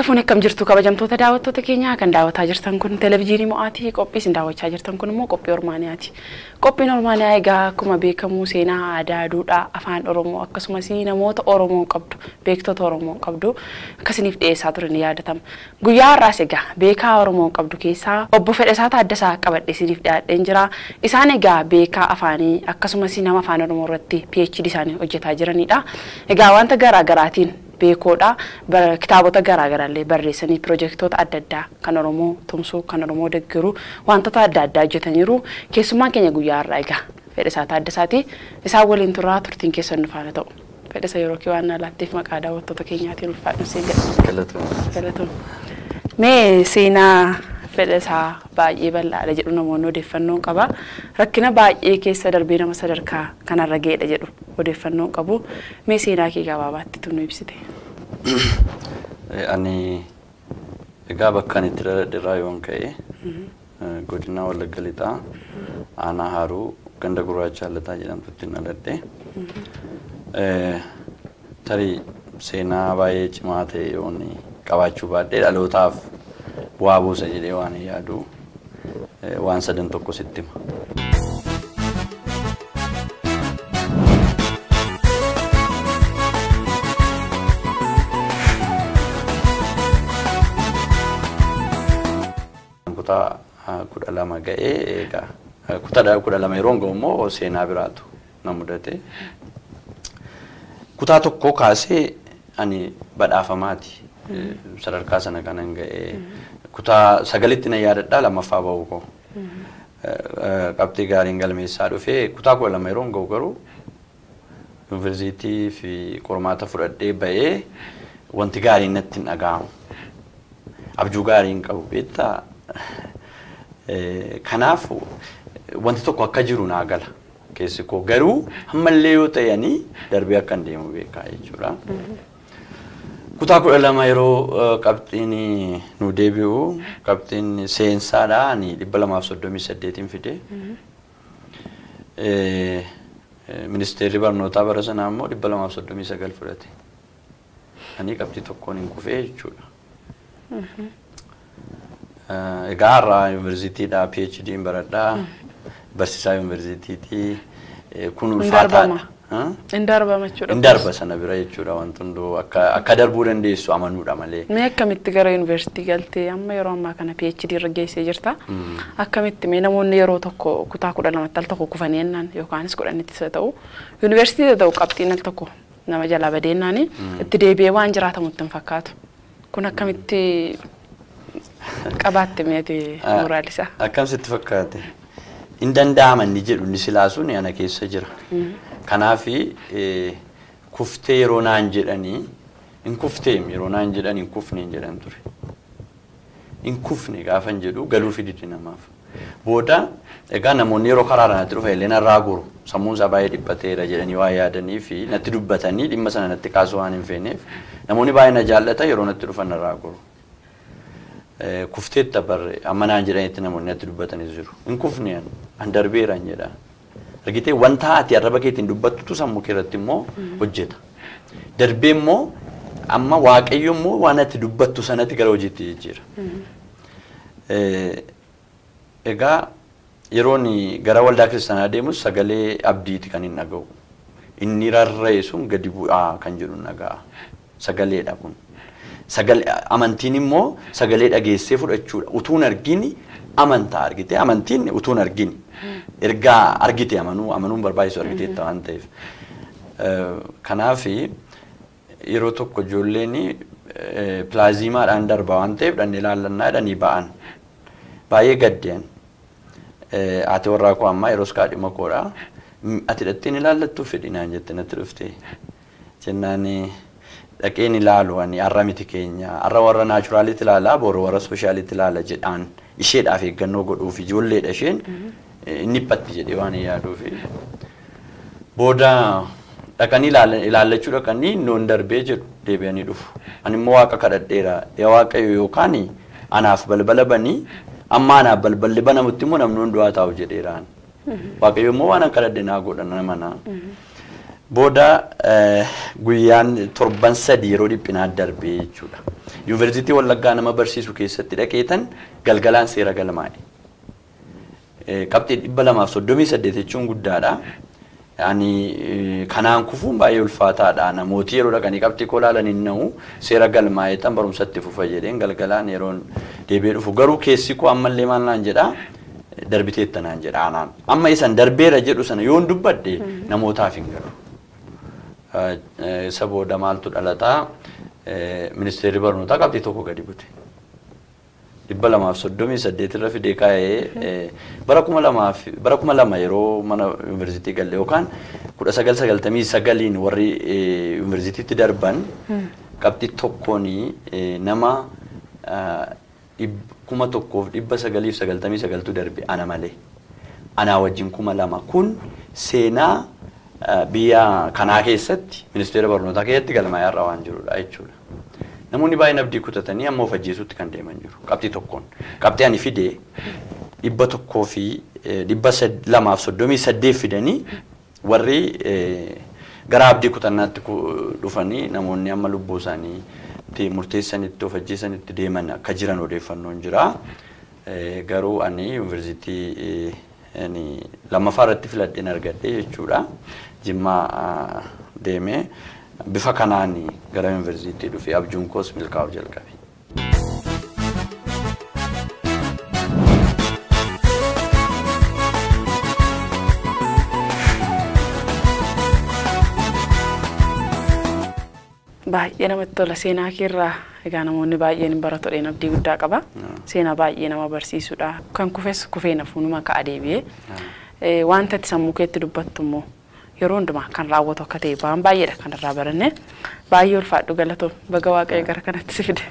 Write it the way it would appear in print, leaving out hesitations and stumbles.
Harka fuunee akkam jirtu kabajamtoota daawwattoota keenyaa kan daawwataa jirtan kun televezyiinii mo'aatii qophii isin daawwachaa jirtan kun immoo qophii Ormaaniyaati. Qophiin Ormaaniyaa egaa akkuma beekamu seenaa aadaa duudhaa afaan Oromoo akkasumas namoota Oromoo qabdu beektota Oromoo qabdu akkasiniif dhiyeessaa turan yaadatama. Guyyaa har'aas egaa beekaa Oromoo qabdu keessaa obbo Fedhasaa Taaddasaa qabadhee isiniif dhiyaadheen jira. Isaan egaa beekaa afaanii akkasumas nama afaan Oromoo irratti PhD isaanii hojjetaa jiranidha. Egaa wanta garaa garaatiin beekoodha kitaabota garaa garaallee barreessanii piroojektota adda addaa kan Oromoo tumsuu kan Oromoo deeggaruu wantoota adda addaa hojjetaniiru keessummaan keenya guyyaa har'aa egaa Fedhasaa Taaddasaati isaan waliin turraa turtiin keessan nu faana ta'u Fedhasaa yeroo kee waan laatteef maqaa daawwattoota keenyaatiin ulfaadhu siin galatoom mee seenaa Fedhasaa baay'ee bal'aadha jedhu namoonni odeeffannoo qaba rakkina baay'ee keessa darbee nama sadarkaa kanarra ga'edha jedhu odeeffannoo qabu mee seenaa kee gabaabaatti tunu ibsite. Ani egaa bakka itti dhaladheerraa yoon ka'e godina Wallagga Lixaa aanaa Haaruu ganda Gurraacha Allataa jedhamtutti dhaladhe. Tarii seenaa baay'ee cimaa ta'e yoon qabaachuu baadhee dhalootaaf bu'aa buusa jedhee waan yaadu waan sadan tokko sitti hima. Kutaa 12 ga'ee egaa kutaa 12 yeroo ga'u immoo seenaa biraatu na mudate. Kutaa tokko kaasee ani badhaafamaati. Sadarkaa sana kanan ga'ee kutaa 9tti na yaadadhaa lammaffaa ba'uu koo qabxii gaariin galmeessaa dhufee kutaa 12 yeroo ga'u garuu yuunvarsiitii fi qormaata fudhadhee ba'ee wanti gaariin natti hin dhaga'amu abjuu gaariin qabu beektaa kanaaf wanti tokko akka jiru naa gala keessi koo garuu hammallee yoo ta'anii darbee akka hin deemu beekaa jechuudha. Kutaa 12 yeroo qabxiin nu deebi'u qabxiin seensaadha ani 238 fide. Ministeerri barnootaa bara sanaa immoo 239 fudhate. Ani qabxii tokkoon hin kufee jechuudha. Egaa har'aa yuunvarsiitiidhaa PhD baradhaa barsiisaa yuunvarsiitiitii kun ulfaataadha. Indarbama jechuudha. Indarba sana bira jechuudha wanti hunduu akka darbuu dandeessu amanuudha malee. Mee akkamitti gara yuunivarsiitii galtee amma yeroo ammaa kana PhD irra geessee jirta? Akkamitti mee namoonni yeroo tokko kutaa 12 al tokko kufanii ennaan yookaanis 10tti ta'u yuunivarsiitii ta'u qabxiin al tokko nama jalaa badeennaani itti deebi'ee waan jiraatamutti hin fakkaatu. Kun akkamitti qabaatte meeti mooraalisa? Akkamitti fakkaate? In danda'ama inni jedhu ni silaasuun ana keessa jira. Kanaafi kuftee yeroo naan jedhanii in kuftee yeroo naan jedhan in kufne jedhan ture. In kufne gaafan jedhu galuu fididi namaaf. Booda egaa namoonni yeroo karaa natti dhufa illee narraa guru sammuun isaa baay'ee dhiphateera jedhanii waa yaadanii fi natti dubbatanii dhimma sana natti kaasuu waan hin feeneef namoonni baay'ee na jaallatan yeroo natti dhufan narraa guru. Kufteetta barre amma naan jedhanitti namoonni natti dubbatanis jiru. In kufne an darbeeraan jedha. Argitee wanta ati arraba keetiin dubbattu sammuu keerratti immoo hojjeta. Darbee immoo amma waaqayyo immoo waan ati dubbattu sanatti gara hojiitti jijjiira. Egaa yeroon gara waldaa kiristaanaa deemus sagalee abdiiti kan hin dhaga'u. Inni rarra'e sun gadi bu'aa kan jedhu dhaga'a. Sagaleedha kun. Amantiin immoo sagalee dhageessee fudhachuudha. Utuun argini amantaa argite amantiin utuun argini. Ergaa argite amanuun barbaachisu argiteetta waan ta'eef. Kanaaf yeroo tokko ijoolleen pilaazimaadhaan darba waan ta'eef dhanne ilaallannaa jedhanii ba'an. Baay'ee gaddeen. Ati warraa koo ammaa yeroo kaadhima koodha. Ati dhattiin ilaallattuu fedhinaan jette natti dhufte. Jennaan dhaqeen ilaalu ani har'a miti keenya har'a warra naachuraalitti ilaalaa boru warra sooshaalitti ilaala jedhaan isheedhaaf eeggannoo godhuuf ijoolleedha isheen. Inni dhiphatti jedhee waan yaaduufi booda dhaqanii ilaallachuu dhaqanii noon darbee jedhu deebi'anii dhufu. Ani immoo waaqa kadhadheera yaa waaqayyo yookaan anaaf balbala banii amma anaaf balballi banamutti immoo namni hundumaa taa'u jedheeraan. Waaqayyo immoo waan kadhadhe naa godhan mana. Booda guyyaan torban sadii yeroo dhiphinaa darbee jechuudha. Yuunivarsiitii Wallaggaa nama barsiisu keessatti dhaqeetan galgalaan seera galmaa'e. Qabxii 238 jechuun guddaadha. Ani kanaan kufuun baay'ee ulfaataadha. Namooti yeroo dhaqanii qabxii koo ilaalan hin na'u seera galmaa'ee tan barumsatti fufa jedheen galgalaan yeroon deebi'ee dhufu. Garuu keessi koo ammallee maal naan jedhaa darbiteetta naan jedha anaan. Amma isan darbeera jedhu sana yoon dubbadde namootaaf hin galu. Isa booda maaltu dhalataa ministeerri barnootaa qabxii tokko gadi bute. 238 irra fidee kaa'ee bara 2000 yeroo mana yuunivarsiitii galle yookaan 1999 warri yuunivarsiitiitti darban qabxii tokkoon nama 1999 darbe ana malee. Anaa wajjin 2000 kun seenaa biyya kanaa keessatti ministeera barnootaa keessatti galmaa'ee irra waan jirudha jechuudha. Namoonni baay'een abdii kutatanii amma of ajjeesuutti kan deeman jiru. Qabxii tokkoon. Qabxii ani fidee 238 fidanii warri gara abdii kutannaatti dhufanii namoonni amma lubbuu isaanii murteessanitti of ajjeesanitti deeman akka jiran odeeffannoon jira. Garuu ani yuunivarsiitii lammaffaa irratti filadheen argadhe jechuudha. Jimmaa deemee bifa kanaan gara yuunivarsiitii dhufee abjuun koos milkaa'uu jalqabe. Baay'ee namatti tola seenaa keerraa egaa namoonni baay'een barattoonni abdii guddaa qaba. Seenaa baay'ee nama barsiisudha. Kan kufes kufee nafuunuma ka'a deebi'ee wanta ati sammuu keetti dubbattu immoo yeroo hundumaa kan raawwatu akka ta'e waan baay'eedha kan irraa baranne baay'ee ulfaadhu galatoom baga Waaqayyo gara kanatti si fide.